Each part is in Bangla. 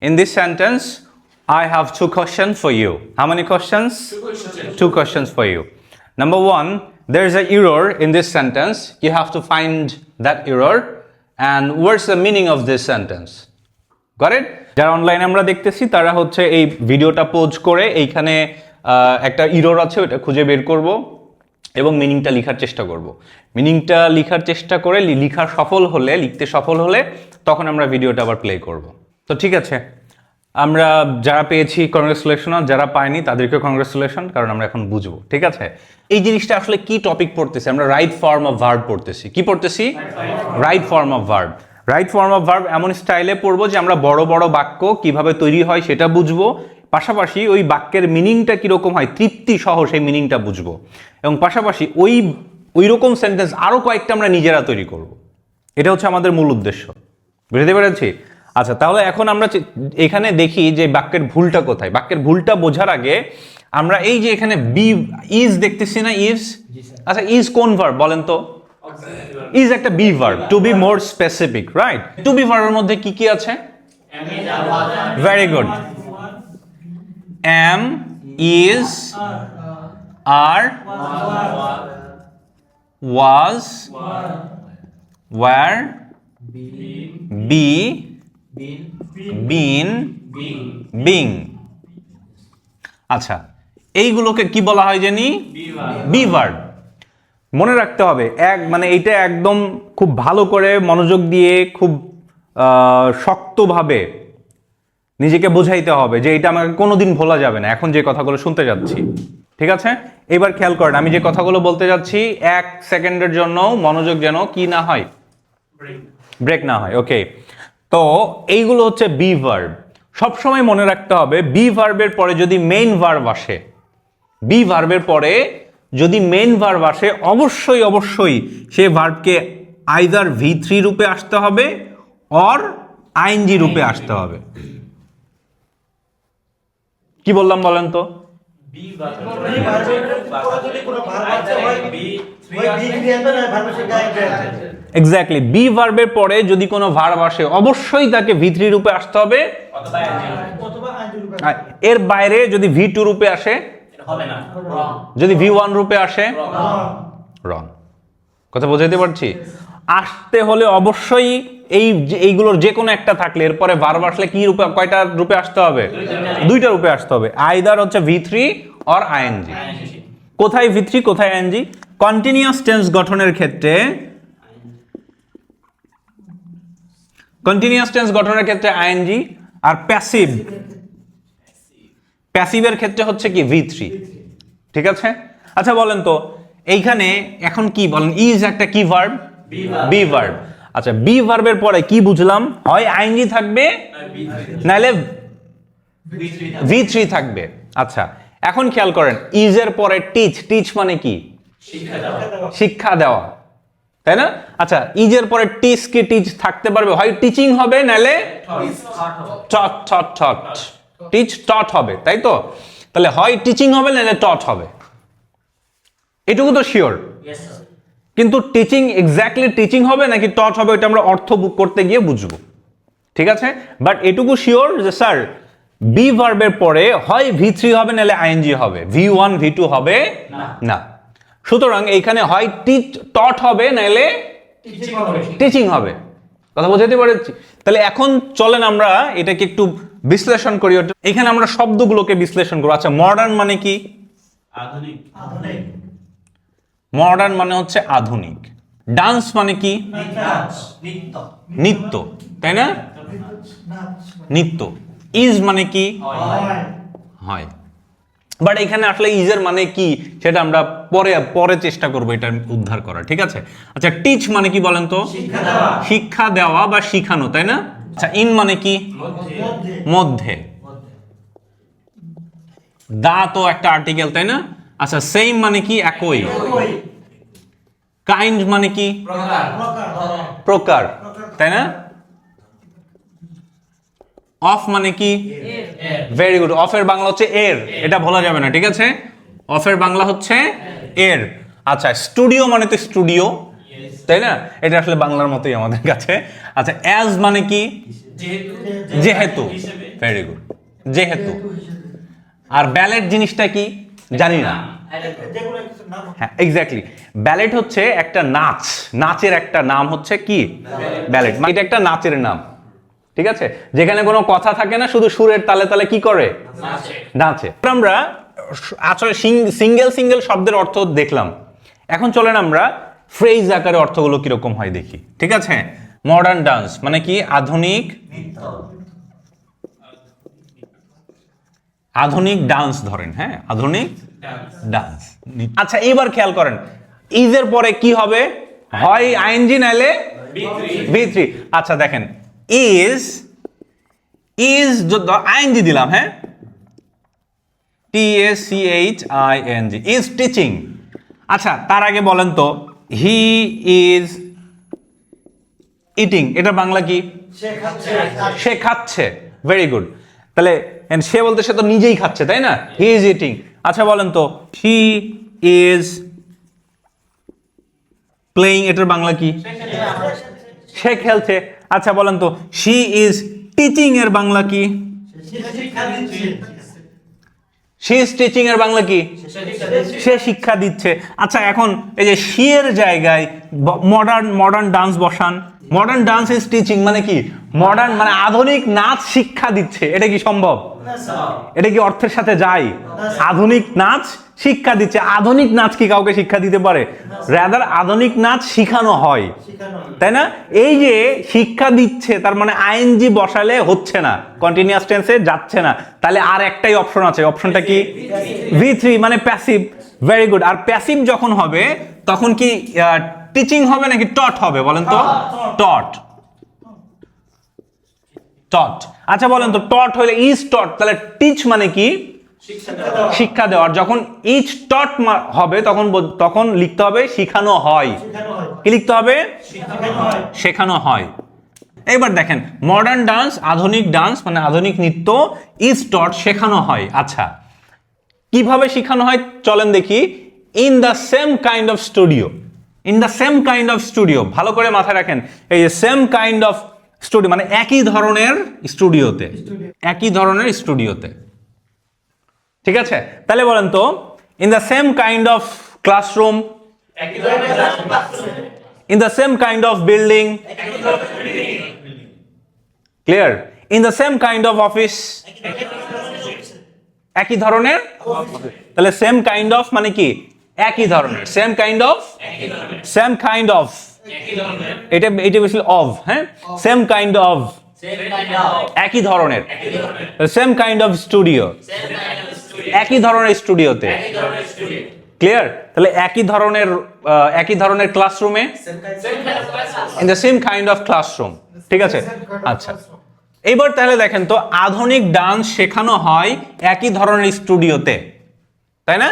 In this sentence, I have two questions for you. How many questions? Two questions. Two questions for you. Number one, there is an error in this sentence. You have to find that error. And what's the meaning of this sentence? Got it? যারা অনলাইনে আমরা দেখতেছি তারা হচ্ছে এই ভিডিওটা পোজ করে এইখানে একটা এরর আছে ওটা খুঁজে বের করব এবং মিনিংটা লেখার চেষ্টা করব। মিনিংটা লেখার চেষ্টা করে লিখতে সফল হলে তখন আমরা ভিডিওটা আবার প্লে করব। তো ঠিক আছে, আমরা যারা পেয়েছি কংগ্রেচুলেশন, যারা পাইনি তাদেরকে কংগ্রেচুলেশন, কারণ আমরা এখন বুঝবো। ঠিক আছে, এই জিনিসটা আসলে কি টপিক পড়তেছি আমরা? রাইট ফর্ম অফ ভার্ব পড়তেছি। কি পড়তেছি? Right form of verb. Right form of verb এমন স্টাইলে পড়বো যে আমরা বড় বড় বাক্য কিভাবে তৈরি হয় সেটা বুঝবো, পাশাপাশি ওই বাক্যের মিনিংটা কীরকম হয় তৃপ্তি সহ সেই মিনিংটা বুঝবো, এবং পাশাপাশি ওই রকম সেন্টেন্স আরও কয়েকটা আমরা নিজেরা তৈরি করব। এটা হচ্ছে আমাদের মূল উদ্দেশ্য। বুঝতে পেরেছি? আচ্ছা, তাহলে এখন আমরা এখানে দেখি যে বাক্যের ভুলটা কোথায়। বাক্যের ভুলটা বোঝার আগে আমরা এই যে এখানে বি ইজ দেখতেছি না, ইজ। আচ্ছা, ইজ কোন ভার্ব বলেন তো? ইজ একটা be verb, to be more specific, right? To be ভার্বের মধ্যে কি কি আছে? Very good. Am, is, are, was, were, be, been, being. আচ্ছা, এইগুলোকে কি বলা হয় জানি? Be verb. মনে রাখতে হবে মানে এইটা একদম খুব ভালো করে মনোযোগ দিয়ে খুব শক্তভাবে নিজেকে বোঝাইতে হবে যে এটা আমাকে কোনোদিন ভোলা যাবে না এখন যে কথাগুলো শুনতে যাচ্ছি। ঠিক আছে, এবার খেয়াল করেন আমি যে কথাগুলো বলতে যাচ্ছি এক সেকেন্ডের জন্য মনোযোগ যেন কি না হয়, ব্রেক না হয়। ওকে, তো এইগুলো হচ্ছে বি ভার্ব। সবসময় মনে রাখতে হবে বি ভার্বের পরে যদি মেইন ভার্ব আসে, বি ভার্বের পরে যদি মেইন ভার্ব আসে অবশ্যই সে ভার্বকে আইদার V3 রূপে আসতে হবে অর আইএনজি রূপে আসতে হবে। কি বললাম বলেন তো? এক্স্যাক্টলি, বি ভার্বের পরে যদি কোনো ভার্ব আসে অবশ্যই তাকে V3 রূপে আসতে হবে, এর বাইরে যদি V2 রূপে আসে হবে না, যদি V1 রূপে আসে রং। কথা বোঝাইতে পারছি? আসতে হলে অবশ্যই এইগুলোর যে কোনো একটা থাকলে এরপরে ভার্ব আসলে কি রূপে, কয়টা রূপে আসতে হবে? দুইটা রূপে আসতে হবে, আইদার হচ্ছে V3 অর আইএনজি। কোথায় V3 কোথায় আইএনজি? কন্টিনিউয়াস টেন্স গঠনের ক্ষেত্রে, কন্টিনিউয়াস টেন্স গঠনের ক্ষেত্রে আইএনজি, আর প্যাসিভের ক্ষেত্রে হচ্ছে কি V3। ঠিক আছে, আচ্ছা বলেন তো এইখানে এখন কি বলেন? ইজ একটা কি ভার্ব? Be verb. আচ্ছা, বি ভার্বের পরে কি বুঝলাম? হয় আইএনজি থাকবে নাহলে V3 থাকবে। আচ্ছা, এখন খেয়াল করেন ইজ এর পরে টিচ মানে কি? শিক্ষা দেওয়া, তাই না? আচ্ছা, ইজ এর পরে টিচ থাকতে পারবে, হয় টিচিং হবে নাহলে টিচ টট হবে, তাই তো? তাহলে হয় টিচিং হবে নাহলে টট হবে, এটুকু তো শিওর। কিন্তু টিচিং এক্স্যাক্টলি টিচিং হবে নাকি টট হবে ওইটা আমরা অর্থ করতে গিয়ে বুঝবো। ঠিক আছে, বাট এটুকু শিওর যে স্যার বি ভার্বের পরে হয় V3 হবে নাহলে আইএনজি হবে, V1 V2 হবে না। সুতরাং এইখানে হয় টট হবে নাহলে টিচিং হবে। কথা বোঝাতে পারছি? তাহলে এখন চলেন আমরা এটাকে একটু বিশ্লেষণ করি। এখানে আমরা শব্দগুলোকে বিশ্লেষণ করব। আচ্ছা, মডার্ন মানে কি? আধুনিক। মডার্ন মানে হচ্ছে আধুনিক। ডান্স মানে কি? নৃত্য, তাই না? নৃত্য। ইজ মানে কি? হয়। বাট এখানে আসলে ইজের মানে কি সেটা আমরা পরে চেষ্টা করবো এটা উদ্ধার করা। ঠিক আছে, আচ্ছা টিচ মানে কি বলেন তো? শিক্ষা দেওয়া বা শিখানো, তাই না? আচ্ছা, ইন মানে কি? মধ্যে। দা তো একটা আর্টিকেল, তাই না? আচ্ছা, সেম মানে কি? একই। কাইন্ড মানে কি? প্রকার, তাই না? অফ মানে কি? ভেরি গুড, অফের বাংলা হচ্ছে এর, এটা ভোলা যাবে না। ঠিক আছে, অফের বাংলা হচ্ছে এর। আচ্ছা, স্টুডিও মানে তো স্টুডিও, তাই না? এটা আসলে বাংলার মতোই আমাদের কাছে। আচ্ছা, অ্যাজ মানে কি? যেহেতু, ভেরি গুড, যেহেতু। আর ব্যালেট জিনিসটা কি জানি না। হ্যাঁ এক্স্যাক্টলি, ব্যালেট হচ্ছে একটা নাচ, নাচের একটা নাম হচ্ছে কি ব্যালেট, এটা একটা নাচের নাম, ঠিক আছে, যেখানে কোনো কথা থাকে না, শুধু সুরের তালে তালে কি করে নাচে। আমরা আসলে সিঙ্গেল সিঙ্গেল শব্দের অর্থ দেখলাম, এখন চলেন আমরা ফ্রেজ আকারে অর্থগুলো কিরকম হয় দেখি, ঠিক আছে। মডার্ন ডান্স মানে কি, আধুনিক আধুনিক ডান্স ধরেন, হ্যাঁ আধুনিক ডান্স। আচ্ছা এবার খেয়াল করেন, ইজ এর পরে কি হবে, হয় আইএনজি নাইলে ভি3। আচ্ছা দেখেন, ইজ আইএনজি দিলাম, হ্যাঁ TACHING, ইজ টিচিং। আচ্ছা তার আগে বলেন তো, হি ইজ ইটিং, এটা বাংলা কি, সে খাচ্ছে, ভেরি গুড। তাহলে সে বলতে সে তো নিজেই খাচ্ছে, তাই না, হি ইজ ইটিং। আচ্ছা বলেন তো, হি ইজ প্লেইং, এটার বাংলা কি, সে খেলছে। আচ্ছা বলেন তো, শি ইজ টিচিং এর বাংলা কি, শি ইজ টিচিং এর বাংলা কি, সে শিক্ষা দিচ্ছে। আচ্ছা এখন এই যে শি এর জায়গায় মডার্ন ডান্স বসান, মডার্ন ডান্স ইজ টিচিং মানে কি, মডার্ন মানে আধুনিক নাচ শিক্ষা দিচ্ছে, এটা কি সম্ভব, এটা কি অর্থের সাথে যায়, আধুনিক নাচ শিক্ষা দিচ্ছে। আধুনিক নাচ কি কাউকে শিক্ষা দিতে পারে, রাদার আধুনিক নাচ শিখানো হয়, তাই না। এই যে শিক্ষা দিচ্ছে, তার মানে আইএনজি বসালে হচ্ছে না, কন্টিনিউয়াস টেন্সে যাচ্ছে না, তাহলে আর একটাই অপশন আছে, অপশনটা কি, ভি3 মানে প্যাসিভ, ভেরি গুড। আর প্যাসিভ যখন হবে তখন কি টিচিং হবে নাকি টট হবে, বলেন তো, টট, টট। আচ্ছা বলেন তো, টট হলে ইজ টট, তাহলে টিচ মানে কি, শিক্ষা দেওয়ার। যখন ইজ টট হবে তখন লিখতে হবে শিখানো হয়, কি লিখতে হবে, শেখানো হয়। এবার দেখেন, মডার্ন ডান্স আধুনিক ডান্স মানে আধুনিক নৃত্য, ইজ টট শেখানো হয়। আচ্ছা কিভাবে শেখানো হয় চলেন দেখি, in the same kind of studio, in the same kind of studio, ভালো করে মাথায় রাখেন, এই যে সেম কাইন্ড অফ স্টুডিও মানে একই ধরনের স্টুডিওতে, একই ধরনের স্টুডিওতে, ঠিক আছে। তাহলে বলেন তো, in the same kind of classroom, in the same kind of building, clear, in the same kind of office, একই ধরনের, তাহলে সেম কাইন্ড অফ মানে কি, একই ধরনের, same kind of, same kind of, এটা বেশি অফ, হ্যাঁ সেম কাইন্ড অফ, একই ধরনের, সেম কাইন্ড অফ স্টুডিও, একই ধরনের স্টুডিওতে, ক্লিয়ার। তাহলে একই ধরনের ক্লাসরুমে, in the same kind of classroom, ঠিক আছে। আচ্ছা এবার তাহলে দেখেন তো, আধুনিক ডান্স শেখানো হয় একই ধরনের স্টুডিওতে, তাই না,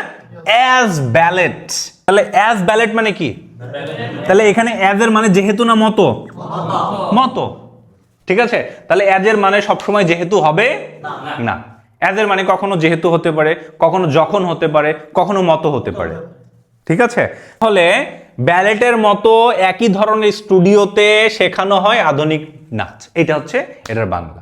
অ্যাজ ব্যালেট। তাহলে অ্যাজ ব্যালেট মানে কি, তাহলে এখানে অ্যাজ এর মানে যেহেতু না মতো, মতো, ঠিক আছে। তাহলে অ্যাজ এর মানে সবসময় যেহেতু হবে না, অ্যাজ এর মানে কখনো যেহেতু হতে পারে, কখনো যখন হতে পারে, কখনো মতো হতে পারে, ঠিক আছে। তাহলে ব্যালেটের মতো একই ধরনের স্টুডিওতে শেখানো হয় আধুনিক নাচ, এটা হচ্ছে এটার বাংলা।